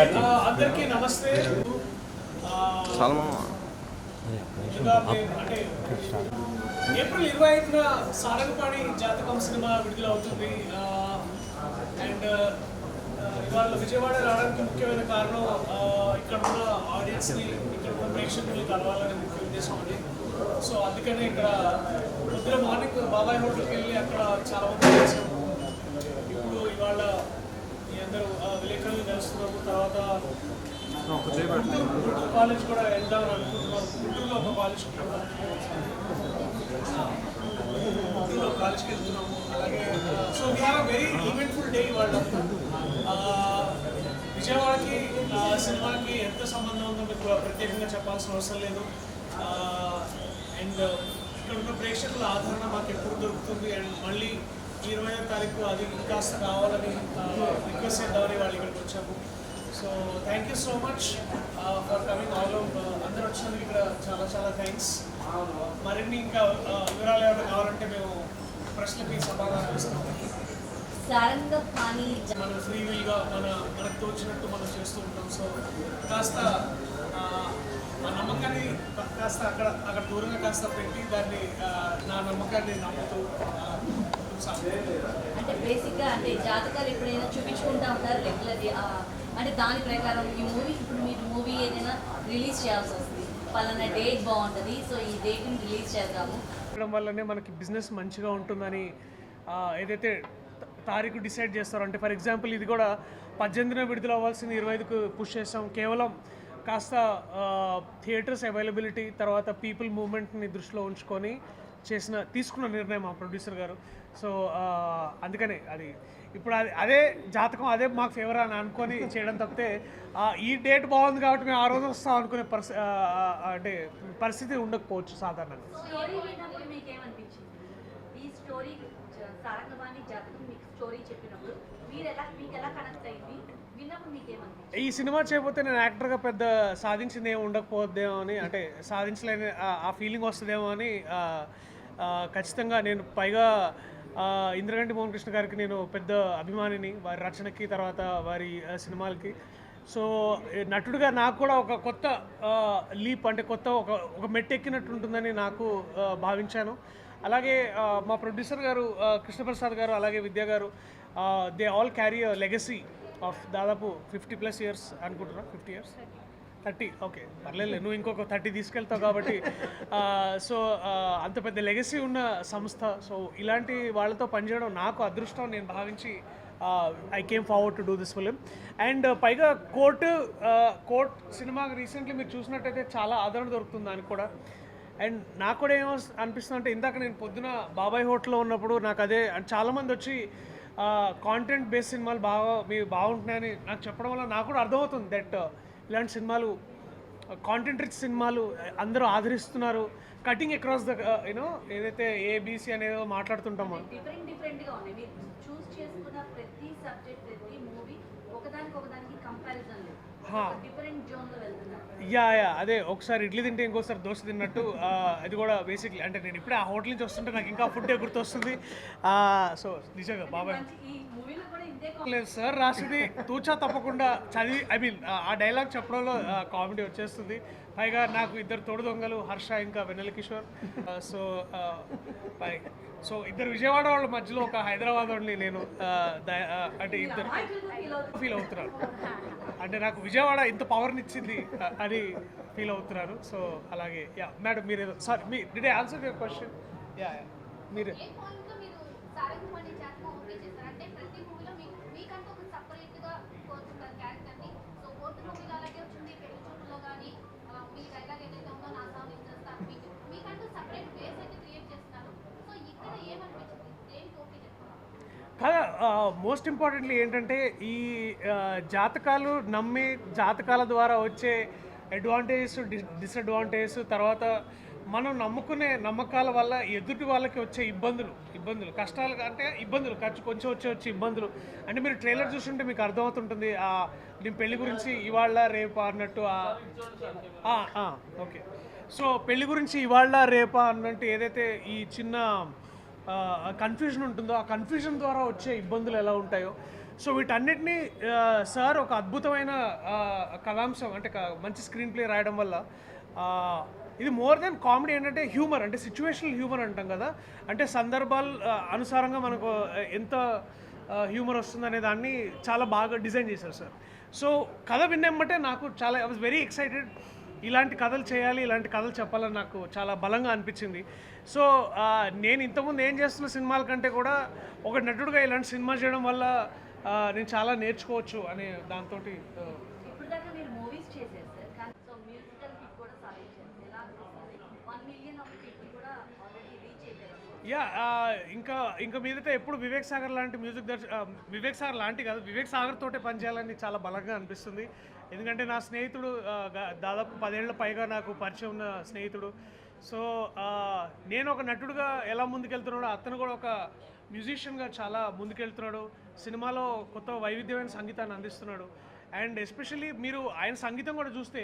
అందరికీ నమస్తే. అంటే ఏప్రిల్ 25న సారంగపాణి జాతకం సినిమా విడుదల అవుతుంది. అండ్ ఇవాళ విజయవాడ రావడానికి ముఖ్యమైన కారణం ఇక్కడ ఉన్న ఆడియన్స్ని, ఇక్కడ ఉన్న ప్రేక్షకుల్ని కలవాలనే ముఖ్య ఉద్దేశం అది. సో అందుకనే ఇక్కడ పొద్దున మార్నింగ్ బాబాయ్ హోటల్కి వెళ్ళి అక్కడ చాలా మంది చేసాము. ఇప్పుడు ఇవాళ మీ అందరూ విలేకరులు కలుస్తున్నాము. తర్వాత గుంటూరు కాలేజ్ కూడా వెళ్దామని అనుకుంటున్నాను. గుంటూరులో ఒక కాలేజ్కి వెళ్తున్నాము. అలాగే so we are very eventful day ఇవాళ. విజయవాడకి సినిమాకి ఎంత సంబంధం ఉందో మీకు ప్రత్యేకంగా చెప్పాల్సిన అవసరం లేదు. అండ్ ఇక్కడ ఉన్న ప్రేక్షకుల ఆదరణ మాకు ఎప్పుడు దొరుకుతుంది. అండ్ మళ్ళీ 20వ తారీఖు అది కాస్త కావాలని రిక్వెస్ట్ చేద్దామని వాళ్ళు ఇక్కడికి వచ్చాము. So thank you so much for coming all over. అందరూ వచ్చినందుకు ఇక్కడ చాలా చాలా థ్యాంక్స్. మరిన్ని ఇంకా వివరాలు ఏమైనా కావాలంటే మేము ప్రశ్నకి సమాధానం ఇస్తాము. మనం ఫ్రీ వీల్గా మనకు తోచినట్టు మనం చేస్తూ ఉంటాం. సో కాస్త ఆ నమ్మకాన్ని కాస్త అక్కడ దూరంగా కాస్త పెట్టి దాన్ని నా నమ్మకాన్ని నమ్ముతూ అంటే బేసిక్గా అంటే జాతకాలు ఎప్పుడైనా చూపించుకుంటా ఉంటారు రెగ్యులర్లీ. అంటే దాని ప్రకారం ఈ మూవీ ఇప్పుడు మీరు మూవీ ఏదైనా రిలీజ్ చేయాల్సి వస్తుంది, పలానా డేట్ బాగుంటుంది, సో ఈ డేట్ని రిలీజ్ చేద్దాము చేయడం వల్లనే మనకి బిజినెస్ మంచిగా ఉంటుందని ఏదైతే తారీఖు డిసైడ్ చేస్తారో. అంటే ఫర్ ఎగ్జాంపుల్ ఇది కూడా 18న విడుదల అవ్వాల్సింది 25కు పుష్ చేస్తాం. కేవలం కాస్త థియేటర్స్ అవైలబిలిటీ, తర్వాత పీపుల్ మూవ్మెంట్ని దృష్టిలో ఉంచుకొని తీసుకున్న నిర్ణయం మా ప్రొడ్యూసర్ గారు. సో అందుకనే అది ఇప్పుడు అదే జాతకం అదే మాకు ఫేవర్ అని అనుకొని చేయడం తప్పితే ఈ డేట్ బాగుంది కాబట్టి మేము ఆ రోజు వస్తాం అనుకునే అంటే పరిస్థితి ఉండకపోవచ్చు సాధారణంగా. ఈ సినిమా చేయకపోతే నేను యాక్టర్గా పెద్ద సాధించింది ఏమి ఉండకపోద్దేమో అని, అంటే సాధించలేని ఆ ఫీలింగ్ వస్తుందేమో అని ఖచ్చితంగా. నేను పైగా ఇంద్రగంటి మోహన్ కృష్ణ గారికి నేను పెద్ద అభిమానిని, వారి రచనకి తర్వాత వారి సినిమాలకి. సో నటుడిగా నాకు కూడా ఒక కొత్త లీప్, అంటే కొత్త ఒక మెట్టు ఎక్కినట్టు ఉంటుందని నాకు భావించాను. అలాగే మా ప్రొడ్యూసర్ గారు కృష్ణప్రసాద్ గారు, అలాగే విద్యా గారు, they all carry a legacy of దాదాపు 50+ ఇయర్స్ అనుకుంటున్నా. 50 ఇయర్స్ 30 ఓకే పర్లేదు, నువ్వు ఇంకొక 30 తీసుకెళ్తావు కాబట్టి. సో అంత పెద్ద లెగసీ ఉన్న సంస్థ. సో ఇలాంటి వాళ్ళతో పనిచేయడం నాకు అదృష్టం నేను భావించి I came forward to do this film. And పైగా కోర్ట్ సినిమా రీసెంట్లీ మీరు చూసినట్టయితే చాలా ఆదరణ దొరుకుతుంది దానికి కూడా. అండ్ నాకు కూడా ఏమో అనిపిస్తుంది అంటే, ఇందాక నేను పొద్దున బాబాయ్ హోటల్లో ఉన్నప్పుడు నాకు అదే చాలామంది వచ్చి కాంటెంట్ బేస్డ్ సినిమాలు బాగుంటున్నాయని నాకు చెప్పడం వల్ల నాకు కూడా అర్థమవుతుంది దట్ ఇలాంటి సినిమాలు, కాంటెంట్ రిచ్ సినిమాలు అందరూ ఆదరిస్తున్నారు. కటింగ్ అక్రాస్ ద యూనో ఏదైతే ఏబిసి అనేదో మాట్లాడుతుంటామో యా అదే ఒకసారి ఇడ్లీ తింటే ఇంకోసారి దోశ తిన్నట్టు అది కూడా బేసిక్లీ. అంటే నేను ఇప్పుడే ఆ హోటల్ నుంచి వస్తుంటే నాకు ఇంకా ఫుడ్ గుర్తొస్తుంది. సో నిజంగా బాబాయ్ లేదు సార్ రాసింది తూచా తప్పకుండా చదివి, ఐ మీన్ ఆ డైలాగ్ చెప్పడంలో కామెడీ వచ్చేస్తుంది. పైగా నాకు ఇద్దరు తోడు దొంగలు, హర్ష ఇంకా వెన్నెల కిషోర్. సో ఇద్దరు విజయవాడ వాళ్ళ మధ్యలో ఒక హైదరాబాద్ వాళ్ళని నేను అంటే ఇద్దరు ఫీల్ అవుతున్నారు. అంటే నాకు విజయవాడ ఇంత పవర్ని ఇచ్చింది అని ఫీల్ అవుతున్నారు. సో అలాగే యా మేడం మీరు sorry me did I answer your question? Yeah మీరు కదా. మోస్ట్ ఇంపార్టెంట్లీ ఏంటంటే ఈ జాతకాలు నమ్మి జాతకాల ద్వారా వచ్చే అడ్వాంటేజెస్, డిసడ్వాంటేజెస్, తర్వాత మనం నమ్ముకునే నమ్మకాల వల్ల ఎదుటి వాళ్ళకి వచ్చే ఇబ్బందులు కష్టాలు, అంటే ఇబ్బందులు కొంచెం వచ్చే ఇబ్బందులు. అంటే మీరు ట్రైలర్ చూస్తుంటే మీకు అర్థమవుతుంటుంది నేను పెళ్లి గురించి ఇవాళ రేపా అన్నట్టు. ఓకే, సో పెళ్లి గురించి ఇవాళ రేపా అన్నట్టు ఏదైతే ఈ చిన్న కన్ఫ్యూజన్ ఉంటుందో, ఆ కన్ఫ్యూజన్ ద్వారా వచ్చే ఇబ్బందులు ఎలా ఉంటాయో. సో వీటన్నిటిని సార్ ఒక అద్భుతమైన కథాంశం అంటే మంచి స్క్రీన్ ప్లే రాయడం వల్ల ఇది మోర్ దెన్ కామెడీ ఏంటంటే హ్యూమర్ అంటే సిచ్యువేషనల్ హ్యూమర్ అంటాం కదా, అంటే సందర్భాలు అనుసారంగా మనకు ఎంత హ్యూమర్ వస్తుందనే దాన్ని చాలా బాగా డిజైన్ చేశారు సార్. సో కథ విన్నెమ్మటే నాకు చాలా ఐ వాజ్ వెరీ ఎక్సైటెడ్, ఇలాంటి కథలు చేయాలి, ఇలాంటి కథలు చెప్పాలని నాకు చాలా బలంగా అనిపించింది. సో నేను ఇంతకుముందు ఏం చేస్తున్న సినిమాల కంటే కూడా ఒక నటుడుగా ఇలాంటి సినిమా చేయడం వల్ల నేను చాలా నేర్చుకోవచ్చు అనే దాంతో. ఇప్పుడు దాకా మీరు మూవీస్ చేశారు సార్, కానీ సో మ్యూజికల్ హిట్ కూడా సాధించారు. ఎలా అనిపిస్తుంది? 1 మిలియన్ ఆఫ్ పీపుల్ కూడా ఆల్రెడీ రీచ్ అయిపోయారు. యా ఇంకా మీదట ఎప్పుడు వివేక్ సాగర్ లాంటి వివేక్ సాగర్ లాంటి కాదు, వివేక్ సాగర్ తోటే పనిచేయాలని చాలా బలంగా అనిపిస్తుంది. ఎందుకంటే నా స్నేహితుడు దాదాపు 10 ఏళ్ల పైగా నాకు పరిచయం ఉన్న స్నేహితుడు. సో నేను ఒక నటుడుగా ఎలా ముందుకెళ్తున్నాడో అతను కూడా ఒక మ్యూజిషియన్గా చాలా ముందుకెళ్తున్నాడు, సినిమాలో కొత్త వైవిధ్యమైన సంగీతాన్ని అందిస్తున్నాడు. అండ్ ఎస్పెషల్లీ మీరు ఆయన సంగీతం కూడా చూస్తే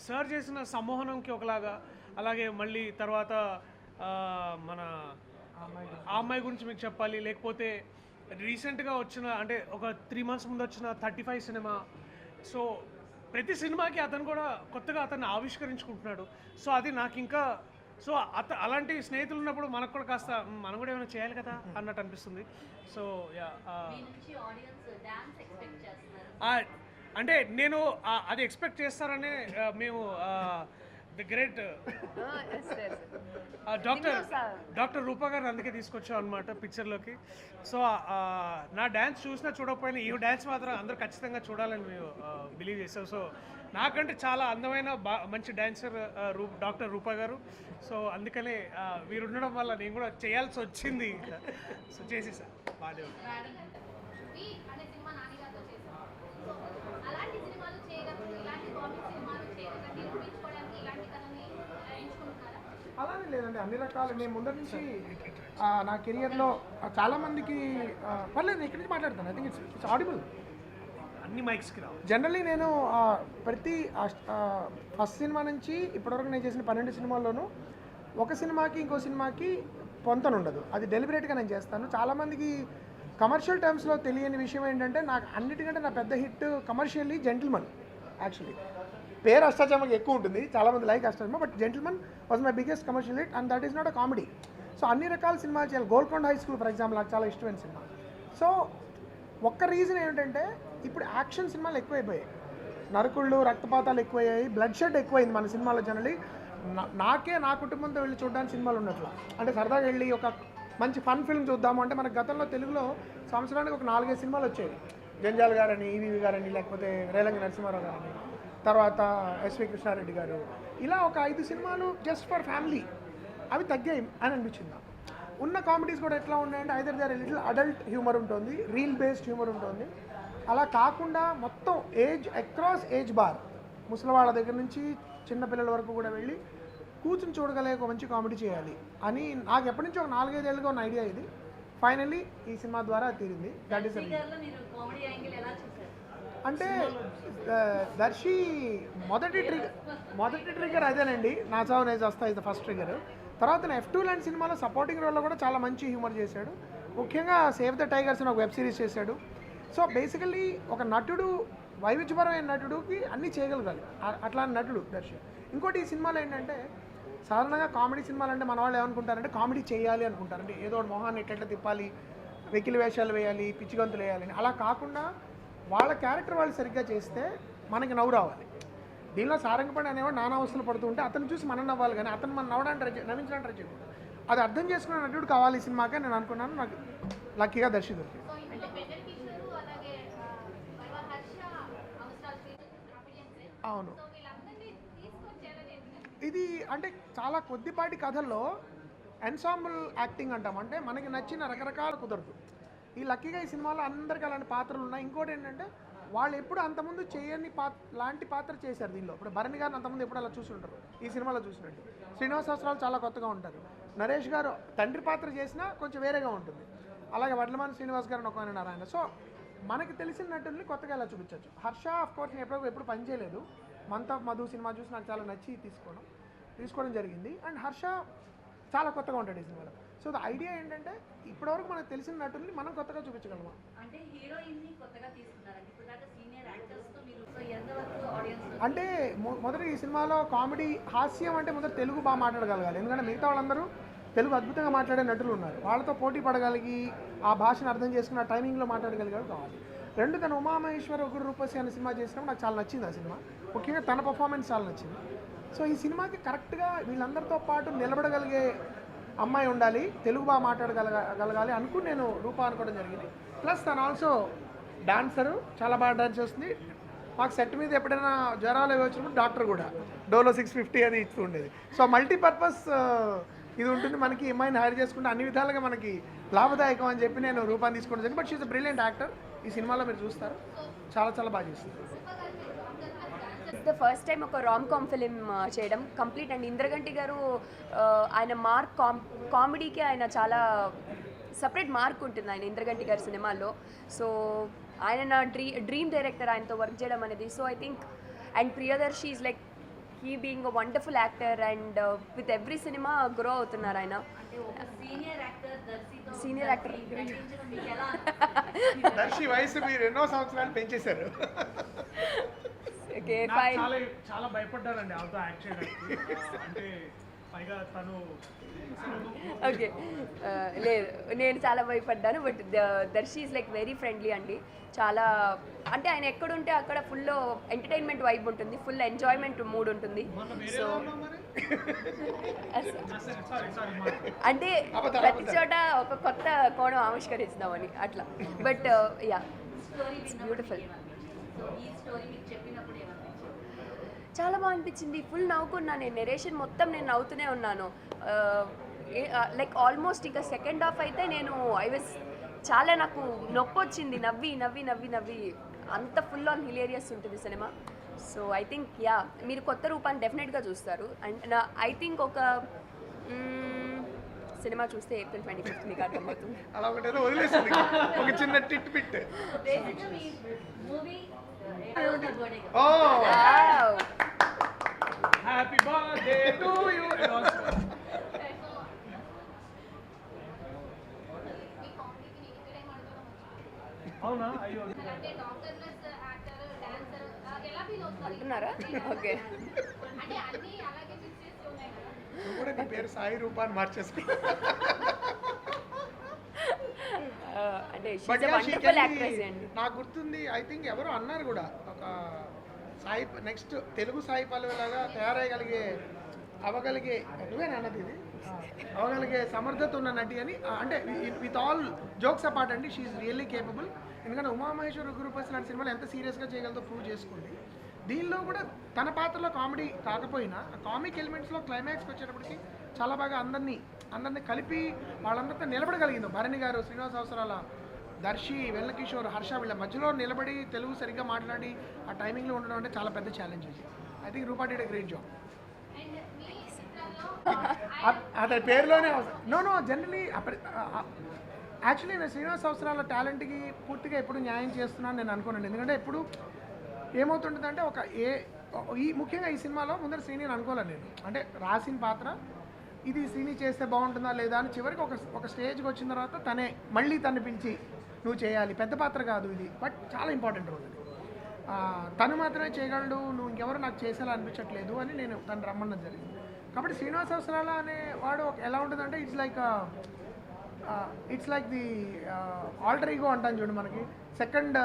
సార్ చేసిన సమ్మోహనంకి ఒకలాగా, అలాగే మళ్ళీ తర్వాత మన ఆ అమ్మాయి గురించి మీకు చెప్పాలి, లేకపోతే రీసెంట్గా వచ్చిన అంటే ఒక 3 months ముందు వచ్చిన 35 సినిమా. సో ప్రతి సినిమాకి అతను కూడా కొత్తగా అతన్ని ఆవిష్కరించుకుంటున్నాడు. సో అది నాకు ఇంకా సో అలాంటి స్నేహితులు ఉన్నప్పుడు మనకు కూడా కాస్త మనం కూడా ఏమైనా చేయాలి కదా అన్నట్టు అనిపిస్తుంది. సో అంటే నేను అది ఎక్స్పెక్ట్ చేస్తారనే మేము ది గ్రేట్ డాక్టర్ రూపా గారు అందుకే తీసుకొచ్చాం అనమాట పిక్చర్లోకి. సో నా డ్యాన్స్ చూసినా చూడకపోయినా ఈ డ్యాన్స్ మాత్రం అందరూ ఖచ్చితంగా చూడాలని మేము బిలీవ్ చేస్తాం. సో నాకంటే చాలా అందమైన మంచి డ్యాన్సర్ డాక్టర్ రూపా గారు. సో అందుకనే వీరు ఉండడం వల్ల నేను కూడా చేయాల్సి వచ్చింది. సో చేసేసా బాగానే ఉంది. అలానే లేదండి, అన్ని రకాలు నేను ముందర నుంచి నా కెరియర్లో చాలామందికి పర్లేదు ఇక్కడి నుంచి మాట్లాడతాను. ఐ థింక్ ఇట్స్ ఆడిబుల్ అన్ని మైక్స్కి రావు. జనరల్లీ నేను ప్రతి ఫస్ట్ సినిమా నుంచి ఇప్పటివరకు నేను చేసిన 12 సినిమాల్లోనూ ఒక సినిమాకి ఇంకో సినిమాకి పొంతన ఉండదు, అది డెలిబరేట్గా నేను చేస్తాను. చాలామందికి కమర్షియల్ టర్మ్స్లో తెలియని విషయం ఏంటంటే నాకు అన్నిటికంటే నా పెద్ద హిట్ కమర్షియల్లీ జెంటిల్మన్. యాక్చువల్లీ పేరు అష్టాచమ్మకి ఎక్కువ ఉంటుంది, చాలామంది like Ashtachamma, but Gentleman was my biggest commercial hit and that is not a comedy. So అన్ని రకాల సినిమాలు చేయాలి. Golconda high school for example నాకు చాలా ఇష్టమైన సినిమా. సో ఒక్క రీజన్ ఏంటంటే ఇప్పుడు యాక్షన్ సినిమాలు ఎక్కువైపోయాయి, నరకుళ్ళు రక్తపాతాలు ఎక్కువయ్యాయి, బ్లడ్ షెడ్ ఎక్కువైంది మన సినిమాలో. జనరల్లీ నా కుటుంబంతో వెళ్ళి చూడడానికి సినిమాలు ఉన్నట్లు, అంటే సరదాగా వెళ్ళి ఒక మంచి ఫన్ ఫిల్మ్ చూద్దాము అంటే మనకు గతంలో తెలుగులో సంవత్సరానికి ఒక 4-5 సినిమాలు వచ్చేవి. జంజాల్ గారని, ఈవీవి గారని, లేకపోతే రేలంగి నరసింహారావు గారని, తర్వాత ఎస్వి కృష్ణారెడ్డి గారు, ఇలా ఒక 5 సినిమాలు జస్ట్ ఫర్ ఫ్యామిలీ. అవి తగ్గాయి అని అనిపించింది నాకు. ఉన్న కామెడీస్ కూడా ఎట్లా ఉన్నాయంటే either their little adult humour ఉంటుంది, రీల్ బేస్డ్ హ్యూమర్ ఉంటుంది. అలా కాకుండా మొత్తం అక్రాస్ ఏజ్ బార్, ముసలివాళ్ళ దగ్గర నుంచి చిన్నపిల్లల వరకు కూడా వెళ్ళి కూర్చుని చూడగలిగే ఒక మంచి కామెడీ చేయాలి అని నాకు ఎప్పటి నుంచి ఒక 4-5 ఏళ్ళుగా ఉన్న ఐడియా ఇది. ఫైనల్లీ ఈ సినిమా ద్వారా తీరింది. దట్ ఈస్ అంటే దర్శి మొదటి ట్రిగర్ అదేనండి, నా చావు నేను వస్తా ఇస్ ద ఫస్ట్ ట్రిగర్. తర్వాత F2 లాంటి సినిమాలో సపోర్టింగ్ రోల్లో కూడా చాలా మంచి హ్యూమర్ చేశాడు. ముఖ్యంగా సేవ్ ద టైగర్స్ అని ఒక వెబ్ సిరీస్ చేశాడు. సో బేసికలీ ఒక నటుడు, వైవిధ్యపరమైన నటుడికి అన్నీ చేయగలగాలి, అట్లాంటి నటుడు దర్శి. ఇంకోటి ఈ సినిమాలో ఏంటంటే సాధారణంగా కామెడీ సినిమాలు అంటే మన వాళ్ళు ఏమనుకుంటారంటే కామెడీ చేయాలి అనుకుంటారు, అంటే ఏదో ఒక మొహాన్ని ఎట్లా తిప్పాలి, వెకిలి వేషాలు వేయాలి, పిచ్చిగంతులు వేయాలని. అలా కాకుండా వాళ్ళ క్యారెక్టర్ వాళ్ళు సరిగ్గా చేస్తే మనకి నవ్వు రావాలి. దీనిలో సారంగపడి అనేవాడు నానా అవస్థలు పడుతూ ఉంటే అతను చూసి మనం నవ్వాలి, కానీ అతను మనం నవ్వడానికి నవ్వించడానికి ట్రై చేయకూడదు. అది అర్థం చేసుకునే నటుడు కావాలి ఈ సినిమాకే నేను అనుకున్నాను. నాకు లక్కీగా దర్శి దొరికింది. అవును, ఇది అంటే చాలా కొద్దిపాటి కథల్లో ఎన్సాంబుల్ యాక్టింగ్ అంటాం, అంటే మనకి నచ్చిన రకరకాల కుదరదు. ఈ లక్కీగా ఈ సినిమాలో అందరికీ అలాంటి పాత్రలు ఉన్నాయి. ఇంకోటి ఏంటంటే వాళ్ళు ఎప్పుడు అంతకుముందు చేయని లాంటి పాత్ర చేశారు దీనిలో. ఇప్పుడు భరణి గారిని అంతకుముందు ఎప్పుడు అలా చూసి ఉంటారు, ఈ సినిమాలో చూసినట్టు. శ్రీనివాసరావు చాలా కొత్తగా ఉంటారు. నరేష్ గారు తండ్రి పాత్ర చేసినా కొంచెం వేరేగా ఉంటుంది. అలాగే వడ్లమాని శ్రీనివాస్ గారు ఒక నారాయణ. సో మనకి తెలిసిన నటుల్ని కొత్తగా ఎలా చూపించవచ్చు. హర్ష ఆఫ్కోర్స్ నేను ఎప్పుడు పనిచేయలేదు, మంత్ ఆఫ్ మధు సినిమా చూసి నాకు చాలా నచ్చి తీసుకోవడం జరిగింది. అండ్ హర్ష చాలా కొత్తగా ఉంటాడు ఈ సినిమాలో. సో సో ద ఐడియా ఏంటంటే ఇప్పటివరకు మనకు తెలిసిన నటుల్ని మనం కొత్తగా చూపించగలమా. అంటే హీరోయిన్ ని కొత్తగా తీసుకున్నారండి, ఇప్పుడు దాకా సీనియర్ యాక్టర్స్ తో మీరు సో ఎంతవరకు ఆడియన్స్ అంటే మొదట ఈ సినిమాలో కామెడీ హాస్యం అంటే మొదట తెలుగు బాగా మాట్లాడగలగాలి, ఎందుకంటే మిగతా వాళ్ళందరూ తెలుగు అద్భుతంగా మాట్లాడే నటులు ఉన్నారు, వాళ్ళతో పోటీ పడగలిగి ఆ భాషను అర్థం చేసుకుని ఆ టైమింగ్లో మాట్లాడగలిగారు కావాలి. రెండు తన ఉమామహేశ్వర ఉగ్ర రూపసి అనే సినిమా చేసినప్పుడు నాకు చాలా నచ్చింది ఆ సినిమా, ముఖ్యంగా తన పర్ఫార్మెన్స్ చాలా నచ్చింది. సో ఈ సినిమాకి కరెక్ట్గా వీళ్ళందరితో పాటు నిలబడగలిగే అమ్మాయి ఉండాలి, తెలుగు బాగా మాట్లాడగలగాలి అనుకుని నేను రూపా అనుకోవడం జరిగింది. ప్లస్ తను ఆల్సో డాన్సరు, చాలా బాగా డాన్స్ చేస్తుంది. మాకు సెట్ మీద ఎప్పుడైనా జ్వరాలు అవి వచ్చినప్పుడు డాక్టర్ కూడా డోలో 650 అది ఇస్తూ ఉండేది. సో మల్టీపర్పస్ ఇది ఉంటుంది మనకి. అమ్మాయిని హైర్ చేసుకుంటే అన్ని విధాలుగా మనకి లాభదాయకం అని చెప్పి నేను రూపాన్ని తీసుకోవడం జరిగింది. But she's a brilliant actor. ఈ సినిమాలో మీరు చూస్తారు, చాలా చాలా బాగా చేస్తుంది. ద ఫస్ట్ టైం ఒక రామ్ కామ్ ఫిలిం చేయడం కంప్లీట్. అండ్ ఇంద్రగంటి గారు ఆయన మార్క్ కామెడీకి ఆయన చాలా సపరేట్ మార్క్ ఉంటుంది ఆయన ఇంద్రగంటి గారి సినిమాల్లో. సో ఆయన నా డ్రీమ్ డైరెక్టర్, ఆయనతో వర్క్ చేయడం అనేది. So I think and Priyadarshi is like he being a wonderful actor and with every cinema grow అవుతున్నారు ఆయన. అంటే ఒక సీనియర్ యాక్టర్ దర్శితో సీనియర్ యాక్టర్ నటించడం మీకు ఎలా దర్శి వయసు మీరు ఎన్నో సంవత్సరాలు పెంచేశారు. ఓకే నాకు ఫైన్. చాలా భయపడ్డానండి ఆమెతో యాక్ట్ చేయడానికి. అంటే పైగా తను ఓకే లేదు, నేను చాలా భయపడ్డాను. But Darshi is like very friendly అండి. చాలా అంటే ఆయన ఎక్కడుంటే అక్కడ ఫుల్ ఎంటర్టైన్మెంట్ వైబ్ ఉంటుంది, ఫుల్ ఎంజాయ్మెంట్ మూడ్ ఉంటుంది. సో అంటే ప్రతి చోట ఒక కొత్త కోణం ఆవిష్కరిస్తామని అట్లా. But ya story it's beautiful. So ఈ స్టోరీ మీకు చెప్పినప్పుడు ఏమనిపించింది? చాలా బాగా అనిపించింది. ఫుల్ నవ్వుకున్నాను నేను. నెరేషన్ మొత్తం నేను నవ్వుతూనే ఉన్నాను. లైక్ ఆల్మోస్ట్ ఇంకా సెకండ్ హాఫ్ అయితే నేను చాలా నాకు నొప్పి వచ్చింది, నవ్వి నవ్వి నవ్వి నవ్వి అంత ఫుల్ ఆన్ హిలేరియస్ ఉంటుంది cinema. So I think yeah మీరు కొత్త రూపాన్ని డెఫినెట్గా చూస్తారు. అండ్ ఐ థింక్ ఒక సినిమా చూస్తే April 25th మీకు అర్థమవుతుంది. అలా ఒకటేదో వదిలేసింది ఒక చిన్న టిట్ పిట్. బేసిక్గా మీ movie birthday oh happy birthday to you. అవునా? అయ్యో అంటున్నారా? ఓకే నువ్వు కూడా నీ పేరు సాయి రూపా అని మార్చేసుకున్నా. అంటే But yeah, she wonderful can actress be- అండి. నాకు గుర్తుంది, ఐ థింక్ ఎవరో అన్నారు కూడా, ఒక సాయి నెక్స్ట్ తెలుగు సాయి పల్లవిలాగా తయారయ్యగలిగే అవ్వగలిగే నువ్వేనా అన్నది ఇది అవ్వగలిగే సమర్థత ఉన్న నటి అని. అంటే విత్ ఆల్ జోక్స్ అపార్ట్ అండి, షీఈ్ రియల్లీ కేపబుల్. ఎందుకంటే ఉమామహేశ్వర ఉగ్ర రూపసి లాంటి సినిమాలు ఎంత సీరియస్గా చేయగలదో ప్రూవ్ చేసుకుంది. దీనిలో కూడా తన పాత్రలో కామెడీ కాకపోయినా కామిక్ ఎలిమెంట్స్లో క్లైమాక్స్కి వచ్చేటప్పటికి చాలా బాగా అందరినీ కలిపి వాళ్ళందరితో నిలబడగలిగింది. భరణి గారు, శ్రీనివాస అవసరాల, దర్శి, వెల్లకిషోర్, హర్ష వీళ్ళ మధ్యలో నిలబడి తెలుగు సరిగ్గా మాట్లాడి ఆ టైమింగ్లో ఉండడం అంటే చాలా పెద్ద ఛాలెంజ్ అది. I think Roopa did a great job. అతని పేరులోనే నో జనరలీ యాక్చువల్లీ నేను శ్రీనివాస అవసరాల టాలెంట్కి పూర్తిగా ఎప్పుడు న్యాయం చేస్తున్నాను నేను అనుకోనండి. ఎందుకంటే ఎప్పుడు ఏమవుతుంటుందంటే ముఖ్యంగా ఈ సినిమాలో ముందర శ్రీని అనుకోలేను నేను. అంటే రాసిన పాత్ర ఇది శ్రీని చేస్తే బాగుంటుందా లేదా అని చివరికి ఒక స్టేజ్కి వచ్చిన తర్వాత తను పిలిచి నువ్వు చేయాలి, పెద్ద పాత్ర కాదు ఇది, బట్ చాలా ఇంపార్టెంట్ రోల్ అది. తను మాత్రమే చేయగలడు, నువ్వు ఇంకెవరు నాకు చేసేలా అనిపించట్లేదు అని నేను తను రమ్మన్నది జరిగింది. కాబట్టి శ్రీనివాస అవసరాల అనే వాడు ఎలా ఉంటుందంటే it's like the alter ego అంటాను చూడు, మనకి సెకండ్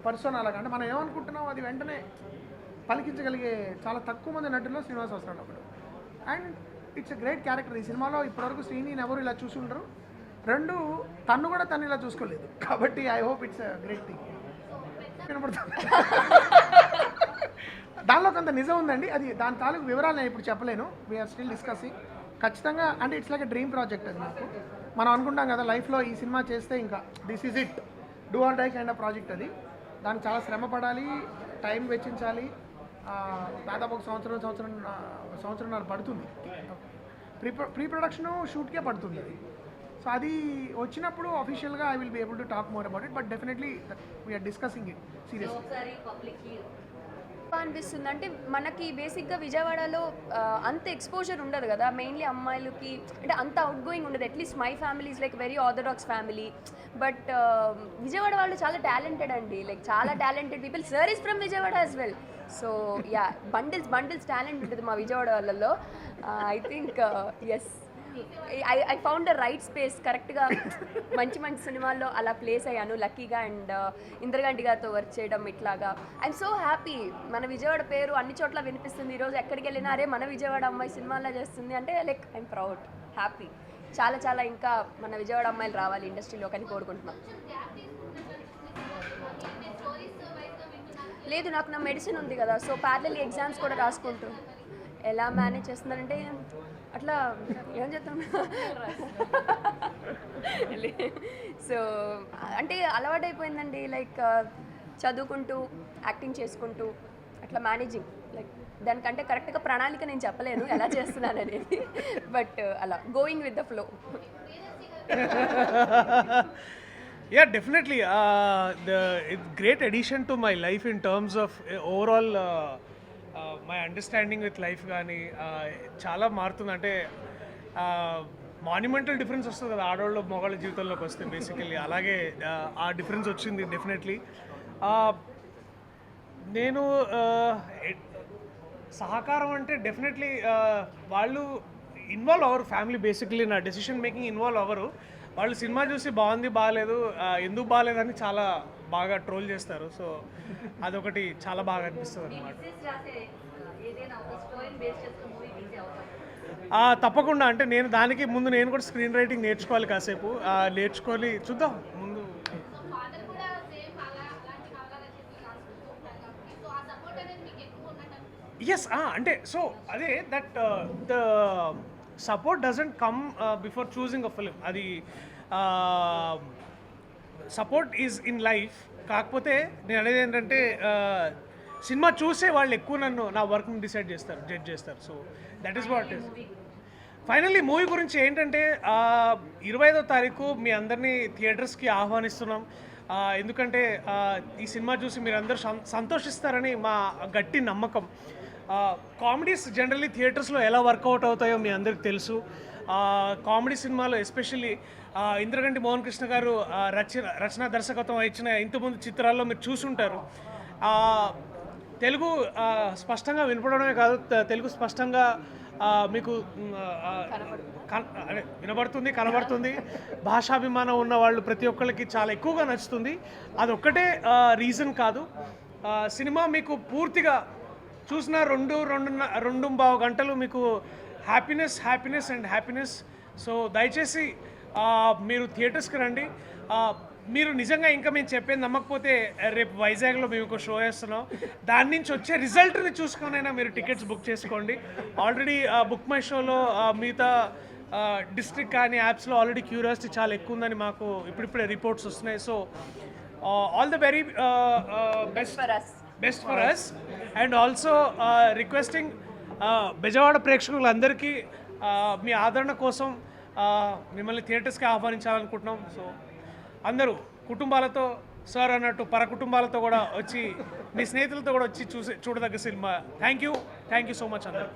పర్సన్ అలాగా. అంటే మనం ఏమనుకుంటున్నాం అది వెంటనే పలికించగలిగే చాలా తక్కువ మంది నటుల్లో శ్రీనివాస అవసరాలు ఒకడు. And it's a great character. ఈ సినిమాలో ఇప్పటివరకు శ్రీని ఎవరు ఇలా చూసి ఉండరు. రెండు తను కూడా తను ఇలా చూసుకోలేదు. కాబట్టి I hope it's a great thing. దానిలో కొంత నిజం ఉందండి. అది దాని తాలూకు వివరాలు నేను ఇప్పుడు చెప్పలేను. We are still discussing. ఖచ్చితంగా అంటే it's like a dream project అది నాకు. మనం అనుకుంటాం కదా లైఫ్లో ఈ సినిమా చేస్తే ఇంకా this is it, do or die kind of project అది. దానికి చాలా శ్రమ పడాలి, టైం వెచ్చించాలి. దాదాపు ఒక సంవత్సరంన్నర పడుతుంది. ప్రీ ప్రొడక్షన్ షూట్కే పడుతుంది అది. సో అది వచ్చినప్పుడు అఫీషియల్గా I will be able to talk more about it, but definitely we are discussing it seriously. ఒకసారి పబ్లిక్లీ అనిపిస్తుంది అంటే మనకి బేసిక్గా విజయవాడలో అంత ఎక్స్పోజర్ ఉండదు కదా, మెయిన్లీ అమ్మాయిలకి అంటే అంత అవుట్ గోయింగ్ ఉండదు. At least my family is like very orthodox family, but Vijayawada వాళ్ళు చాలా టాలెంటెడ్ అండి, లైక్ చాలా talented people. Sir is from Vijayawada as well. So ya, bundles talent ఉంటుంది మా విజయవాడ వాళ్ళలో. I think yes, I found the right space. కరెక్ట్గా మంచి సినిమాల్లో అలా ప్లేస్ అయ్యాను లక్కీగా. అండ్ ఇంద్రగంటి గారితో వర్క్ చేయడం ఇట్లాగా ఐఎమ్ సో హ్యాపీ. మన విజయవాడ పేరు అన్ని చోట్ల వినిపిస్తుంది. ఈరోజు ఎక్కడికి వెళ్ళినా అరే మన విజయవాడ అమ్మాయి సినిమాల్లో చేస్తుంది అంటే లైక్ ఐఎమ్ ప్రౌడ్, హ్యాపీ. చాలా ఇంకా మన విజయవాడ అమ్మాయిలు రావాలి ఇండస్ట్రీలోకి అని కోరుకుంటున్నాం. లేదు, నాకు నా మెడిసిన్ ఉంది కదా, సో ప్యారలల్ ఎగ్జామ్స్ కూడా రాసుకుంటూ ఎలా మేనేజ్ చేస్తున్నారంటే అట్లా ఏం చెప్తాం. సో అంటే అలవాటైపోయిందండి, లైక్ చదువుకుంటూ యాక్టింగ్ చేసుకుంటూ అట్లా మేనేజింగ్. లైక్ దానికంటే కరెక్ట్గా ప్రణాళిక నేను చెప్పలేను ఎలా చేస్తున్నాను అనేది, బట్ అలా going with the flow. Yeah, definitely. It's great addition to my life in terms of overall my understanding with life. కానీ చాలా మారుతుంది. అంటే మాన్యుమెంటల్ డిఫరెన్స్ వస్తుంది కదా ఆడవాళ్ళు మగవాళ్ళ జీవితంలోకి వస్తే బేసికలీ. అలాగే ఆ డిఫరెన్స్ వచ్చింది డెఫినెట్లీ. నేను సహకారం అంటే డెఫినెట్లీ వాళ్ళు ఇన్వాల్వ్ అవ్వరు. ఫ్యామిలీ బేసికలీ నా డెసిషన్ మేకింగ్ ఇన్వాల్వ్ అవ్వరు. వాళ్ళు సినిమా చూసి బాగుంది బాగాలేదు ఎందుకు బాగాలేదని చాలా బాగా ట్రోల్ చేస్తారు. సో అదొకటి చాలా బాగా అనిపిస్తుంది అన్నమాట. తప్పకుండా. అంటే నేను దానికి ముందు నేను కూడా స్క్రీన్ రైటింగ్ నేర్చుకోవాలి కాసేపు, నేర్చుకొని చూద్దాం ముందు. ఎస్, అంటే సో అదే that the support doesn't come before choosing a film. అది సపోర్ట్ ఈజ్ ఇన్ లైఫ్. కాకపోతే నేను అనేది ఏంటంటే సినిమా చూసే వాళ్ళు ఎక్కువ నా వర్క్ని డిసైడ్ చేస్తారు, జడ్జ్ చేస్తారు. So that is what is finally. Movie గురించి ఏంటంటే 25వ తారీఖు మీ అందరినీ థియేటర్స్కి ఆహ్వానిస్తున్నాం. ఎందుకంటే ఈ సినిమా చూసి మీరందరూ సంతోషిస్తారని మా గట్టి నమ్మకం. కామెడీస్ జనరల్లీ థియేటర్స్లో ఎలా వర్కౌట్ అవుతాయో మీ అందరికి తెలుసు. కామెడీ సినిమాలో ఎస్పెషల్లీ ఇంద్రగంటి మోహన్ కృష్ణ గారు రచన దర్శకత్వం ఇచ్చిన ఇంతకుముందు చిత్రాల్లో మీరు చూసుంటారు. తెలుగు స్పష్టంగా వినపడమే కాదు, తెలుగు స్పష్టంగా మీకు వినబడుతుంది, కనబడుతుంది. భాషాభిమానం ఉన్న వాళ్ళు ప్రతి ఒక్కళ్ళకి చాలా ఎక్కువగా నచ్చుతుంది. అదొక్కటే రీజన్ కాదు. సినిమా మీకు పూర్తిగా చూసిన 2.5 గంటలు మీకు హ్యాపీనెస్. సో దయచేసి మీరు థియేటర్స్కి రండి. మీరు నిజంగా ఇంకా మేము చెప్పేది నమ్మకపోతే రేపు వైజాగ్లో మేము ఒక షో వేస్తున్నాం, దాని నుంచి వచ్చే రిజల్ట్ని చూసుకొనైనా మీరు టికెట్స్ బుక్ చేసుకోండి. ఆల్రెడీ బుక్ మై షోలో మిగతా డిస్ట్రిక్ట్ కానీ యాప్స్లో ఆల్రెడీ క్యూరియాసిటీ చాలా ఎక్కువ ఉందని మాకు ఇప్పుడిప్పుడే రిపోర్ట్స్ వస్తున్నాయి. So all the very best for us. And also requesting Bezawada ప్రేక్షకులందరికీ మీ ఆదరణ కోసం మిమ్మల్ని థియేటర్స్కి ఆహ్వానించాలనుకుంటున్నాం. సో అందరూ కుటుంబాలతో సార్ అన్నట్టు పరకుటుంబాలతో కూడా వచ్చి మీ స్నేహితులతో కూడా వచ్చి చూడదగ్గ cinema. Thank you so much అందరూ.